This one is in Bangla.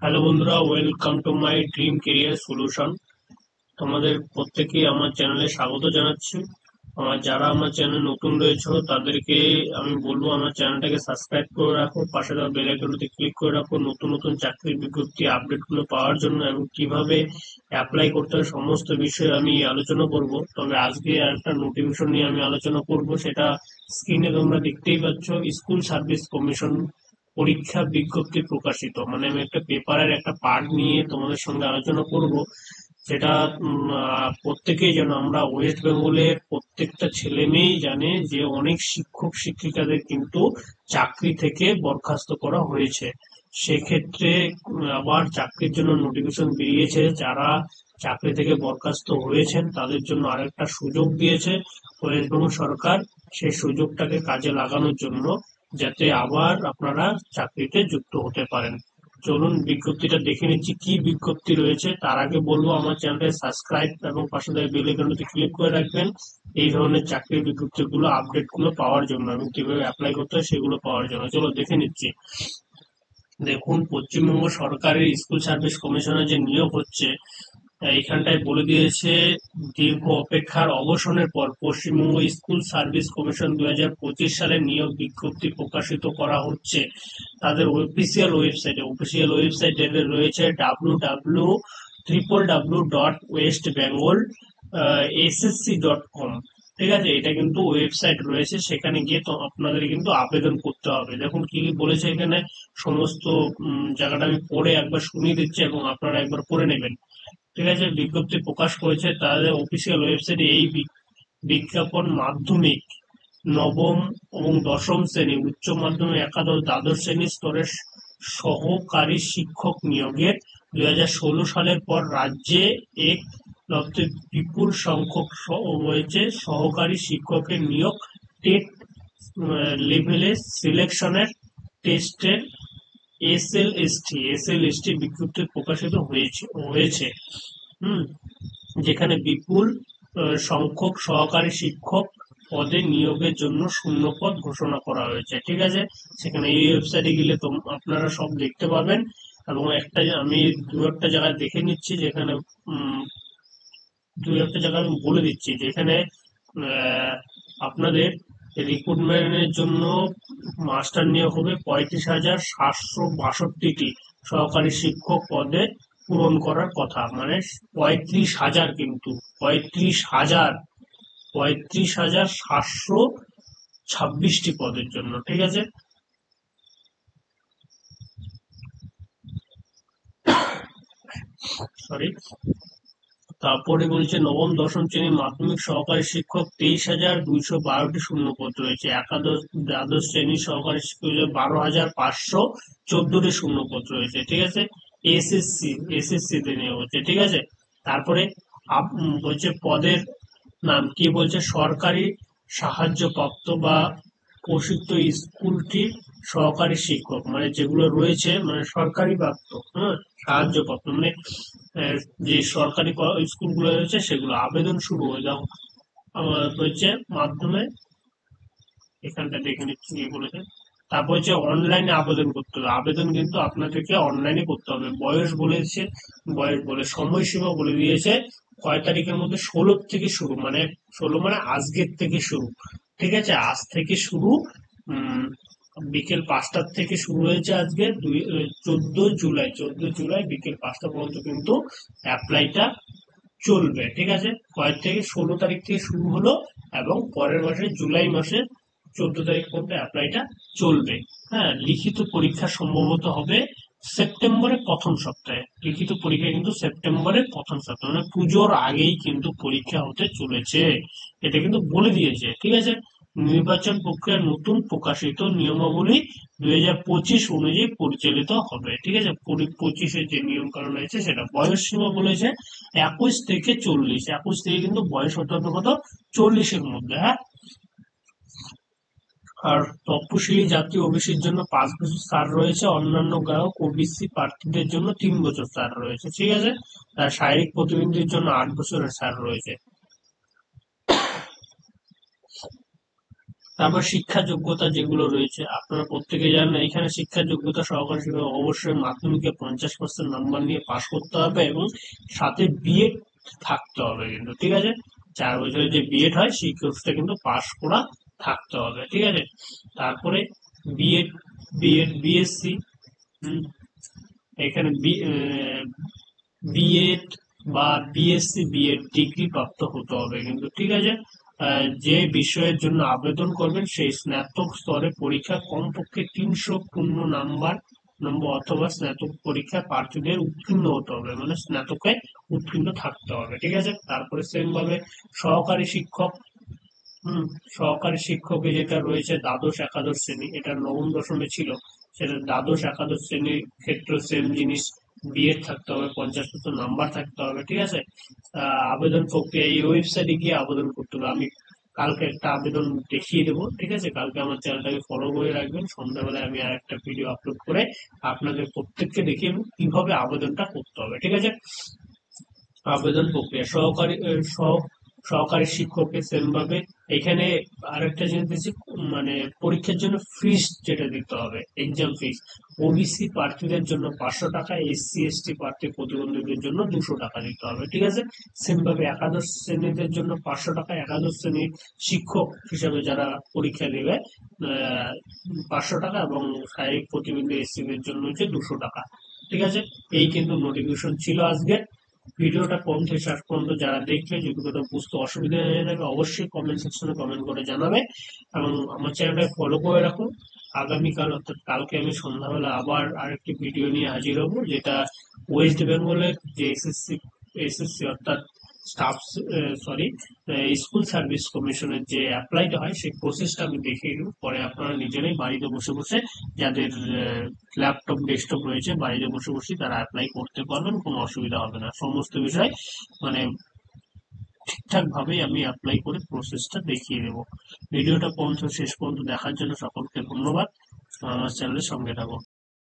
হ্যালো বন্ধুরা, welcome to my dream career solution. তোমাদের প্রত্যেকেই আমার চ্যানেলে স্বাগত জানাচ্ছি। যারা আমার চ্যানেলে নতুন রয়েছে তাদেরকে আমি বলবো আমার চ্যানেলটাকে সাবস্ক্রাইব করে রাখো, পাশে দেওয়া বেল আইকনটিতে ক্লিক করে রাখো নতুন নতুন চাকরির বিজ্ঞপ্তি আপডেট গুলো পাওয়ার জন্য এবং কিভাবে অ্যাপ্লাই করতে হয় সমস্ত বিষয়ে আমি আলোচনা করব। তবে আজকে একটা নোটিফিকেশন নিয়ে আমি আলোচনা করব, সেটা স্ক্রিনে তোমরা দেখতেই পাচ্ছ। স্কুল সার্ভিস কমিশন পরীক্ষা বিজ্ঞপ্তি প্রকাশিত, মানে আমি একটা পেপারের একটা পার্ট নিয়ে তোমাদের সঙ্গে আলোচনা করব। সেটা প্রত্যেকেই যেন, আমরা ওয়েস্ট বেঙ্গলের প্রত্যেকটা ছেলে মেয়েই জানে যে অনেক শিক্ষক শিক্ষিকাদের কিন্তু চাকরি থেকে বরখাস্ত করা হয়েছে। সেক্ষেত্রে আবার চাকরির জন্য নোটিফিকেশন বেরিয়েছে। যারা চাকরি থেকে বরখাস্ত হয়েছেন তাদের জন্য আরেকটা সুযোগ দিয়েছে ওয়েস্ট বেঙ্গল সরকার, সেই সুযোগটাকে কাজে লাগানোর জন্য, যাতে আবার আপনারা চাকরিতে যুক্ত হতে পারেন। চলুন বিজ্ঞপ্তিটা দেখে নিচ্ছি কি বিজ্ঞপ্তি রয়েছে। তার আগে বলবো আমার চ্যানেলটা সাবস্ক্রাইব এবং পাশে থাকা বেল আইকনটি ক্লিক করে রাখবেন এই ধরনের চাকরির বিজ্ঞপ্তিগুলো আপডেট গুলো পাওয়ার জন্য এবং কিভাবে অ্যাপ্লাই করতে হয় সেগুলো পাওয়ার জন্য। চলো দেখে নিচ্ছি। দেখুন, পশ্চিমবঙ্গ সরকারের স্কুল সার্ভিস কমিশনের যে নিয়োগ হচ্ছে, এইখানটায় বলে দিয়েছে দীর্ঘ অপেক্ষার অবসানের পর পশ্চিমবঙ্গ স্কুল সার্ভিস কমিশন 2025 সালে নিয়োগ বিজ্ঞপ্তি প্রকাশিত করা হচ্ছে। তাদের অফিসিয়াল ওয়েবসাইটে রয়েছে www.westbengal.ssc.com। ঠিক আছে, এটা কিন্তু ওয়েবসাইট রয়েছে, সেখানে গিয়ে তো আপনাদের কিন্তু আবেদন করতে হবে। দেখুন কি কি বলেছে এখানে, সমস্ত জায়গাটা আমি পড়ে একবার শুনিয়ে দিচ্ছি এবং আপনারা একবার পড়ে নেবেন। ঠিক আছে, বিজ্ঞপ্তি প্রকাশ করেছে তাদের অফিসিয়াল ওয়েবসাইটে। এই বিজ্ঞাপন মাধ্যমিক, নবম এবং দশম শ্রেণী, উচ্চ মাধ্যমিক, একাদশ, দ্বাদশ শ্রেণী স্তরের সহকারী শিক্ষক নিয়োগের 2016 সালের পর রাজ্যে এক লক্ষে বিপুল সংখ্যক রয়েছে সহকারী শিক্ষকের নিয়োগ। টেট লেভেলে সিলেকশনের টেস্টের এসএলএসটি বিজ্ঞপ্তি প্রকাশিত হয়েছে। হুম যেখানে বিপুল সংখ্যক সহকারী শিক্ষক পদে নিয়োগের জন্য শূন্যপদ ঘোষণা করা হয়েছে। ঠিক আছে, সেখানে এই ওয়েবসাইটে গেলে তো আপনারা সব দেখতে পাবেন। এবং আমি দু একটা জায়গায় দেখে নিচ্ছি, যেখানে উম, দু একটা জায়গায় আমি বলে দিচ্ছি, যেখানে আপনাদের রিক্রুটমেন্টের জন্য মাস্টার নিয়োগ হবে 35,762টি সহকারী শিক্ষক পদে পূরণ করার কথা, মানে 35,000, কিন্তু 35,000, 35,726টি পদের জন্য। ঠিক আছে, সরি। তারপরে বলছে নবম দশম শ্রেণীর মাধ্যমিক সহকারী শিক্ষক 23,212টি শূন্যপদ রয়েছে। একাদশ দ্বাদশ শ্রেণীর সহকারী শিক্ষক 12,514টি শূন্যপদ রয়েছে। ঠিক আছে, এসএসসি তে নিয়োগ হচ্ছে। ঠিক আছে, তারপরে বলছে পদের নাম কি, বলছে সরকারি সাহায্যপ্রাপ্ত বা প্রসিদ্ধ স্কুলটি সহকারী শিক্ষক, মানে যেগুলো রয়েছে মানে সরকারি প্রাপ্ত, সাহায্যপ্রাপ্ত, মানে যে সরকারি স্কুলগুলো রয়েছে সেগুলো। আবেদন শুরু হয়ে যাও হচ্ছে মাধ্যমে, এখানটা দেখে নিচ্ছি কি বলেছে। তারপর হচ্ছে অনলাইনে আবেদন করতে হবে। আবেদন কিন্তু আপনাদেরকে অনলাইনে করতে হবে। বয়স বলে সময়সীমা বলে দিয়েছে কয় তারিখের মধ্যে, 16 থেকে শুরু, মানে 16 মানে আজকের থেকে শুরু। ঠিক আছে, আজ থেকে শুরু। উম বিকেল 5টার থেকে শুরু হয়েছে আজকে 14 জুলাই, 14 জুলাই বিকেল 5টা পর্যন্ত কিন্তু অ্যাপ্লাইটা চলবে। ঠিক আছে, কয়েক থেকে 16 তারিখ থেকে শুরু হলো এবং পরের মাসে জুলাই মাসে 14 তারিখ পর্যন্ত অ্যাপ্লাইটা চলবে। হ্যাঁ, লিখিত পরীক্ষা সম্ভবত হবে সেপ্টেম্বরের প্রথম সপ্তাহে। লিখিত পরীক্ষা কিন্তু সেপ্টেম্বরের প্রথম সপ্তাহে, মানে পুজোর আগেই কিন্তু পরীক্ষা হতে চলেছে, এটা কিন্তু বলে দিয়েছে। ঠিক আছে, নির্বাচন প্রক্রিয়ার নতুন প্রকাশিত নিয়মাবলী 2025 অনুযায়ী পরিচালিত হবে। ঠিক আছে, 25-এর যে নিয়ম কানুন আছে সেটা। বয়স সীমা বলেছে 21 থেকে 40। 21 থেকে কিন্তু বয়স হতে হবে কত, 40-এর মধ্যে। হ্যাঁ, আর তপশিলি জাতি ওবিসির জন্য 5 বছর ছাড় রয়েছে, অন্যান্য গ্রাহক ওবিসি প্রার্থীদের জন্য 3 বছর ছাড় রয়েছে। ঠিক আছে, আর শারীরিক প্রতিবন্ধীর জন্য 8 বছরের ছাড় রয়েছে। তারপর শিক্ষা যোগ্যতা যেগুলো রয়েছে আপনারা প্রত্যেকে জানেন, এখানে শিক্ষা যোগ্যতা সহকারী শিক্ষক অবশ্যই মাধ্যমিকে 50% নাম্বার নিয়ে পাশ করতে হবে এবং সাথে বিএড থাকতে হবে কিন্তু, ঠিক আছে। 4 বছরের যে বিএড হয় সেই কোর্সটা কিন্তু পাশ করা থাকতে হবে, ঠিক আছে। তারপরে বিএড, বিএসসি, এখানে বিএড বা বিএসসি বিএড ডিগ্রি প্রাপ্ত হতে হবে কিন্তু, ঠিক আছে। যে বিষয়ের জন্য আবেদন করবেন সেই স্নাতক স্তরে পরীক্ষা কমপক্ষে 300 পূর্ণ নম্বর অথবা স্নাতক পরীক্ষা প্রার্থীদের উত্তীর্ণ হতে হবে, মানে স্নাতকে উত্তীর্ণ থাকতে হবে, ঠিক আছে। তারপরে সেম ভাবে সহকারী শিক্ষক, সহকারী শিক্ষকে যেটা রয়েছে দ্বাদশ একাদশ শ্রেণী, এটা নবম দশমে ছিল, সেটা দ্বাদশ একাদশ শ্রেণীর ক্ষেত্রে সেম জিনিস, বিএড থাকতে হবে, 50% নাম্বার থাকতে হবে, ঠিক আছে। আবেদন প্রক্রিয়া এই ওয়েবসাইটে গিয়ে আবেদন করতে হবে। আমি কালকে একটা আবেদন দেখিয়ে দেবো, ঠিক আছে। কালকে আমার চ্যানেলটাকে ফলো করে রাখবেন, সন্ধ্যাবেলায় আমি আর একটা ভিডিও আপলোড করে আপনাদের প্রত্যেককে দেখিয়ে দেবো কিভাবে আবেদনটা করতে হবে, ঠিক আছে। আবেদন প্রক্রিয়া সহকারী শিক্ষকের সেম ভাবে এখানে আরেকটা জিনিস দিচ্ছি, মানে পরীক্ষার জন্য ফিস যেটা দিতে হবে, এক্সাম ফিস। ওবিসি প্রার্থীদের জন্য 500 টাকা, এসসি এসটি প্রার্থী প্রতিবন্ধীদের জন্য 200 টাকা দিতে হবে, ঠিক আছে। সেম ভাবে একাদশ শ্রেণীদের জন্য 500 টাকা, একাদশ শ্রেণীর শিক্ষক হিসাবে যারা পরীক্ষা দেবে 500 টাকা, এবং শারীরিক প্রতিবন্ধী এসসিদের জন্য হচ্ছে 200 টাকা, ঠিক আছে। এই কিন্তু নোটিফিকেশন ছিল আজকে। ভিডিওটা কোন থেকে শেষ পর্যন্ত যারা দেখলে, যদি কোথাও বুঝতে অসুবিধা হয়ে থাকে অবশ্যই কমেন্ট সেকশনে কমেন্ট করে জানাবে এবং আমার চ্যানেলটা ফলো করে রাখুন। আগামীকাল অর্থাৎ কালকে আমি সন্ধ্যাবেলা আবার আরেকটি ভিডিও নিয়ে হাজির হব, যেটা ওয়েস্ট বেঙ্গলের যে এসএসসি অর্থাৎ স্টাফ, সরি, স্কুল সার্ভিস কমিশনের যে অ্যাপ্লাইটা হয় সেই প্রসেসটা আমি দেখিয়ে দেবো। পরে আপনারা নিজেরাই বাড়িতে বসে বসে, যাদের ল্যাপটপ ডেস্কটপ রয়েছে, বাড়িতে বসে বসে তারা অ্যাপ্লাই করতে পারবেন, কোনো অসুবিধা হবে না। সমস্ত বিষয় মানে ঠিকঠাক ভাবেই আমি অ্যাপ্লাই করে প্রসেসটা দেখিয়ে দেবো। ভিডিওটা পর্যন্ত শেষ পর্যন্ত দেখার জন্য সকলকে ধন্যবাদ। আমার চ্যানেলের সঙ্গে থাকুন।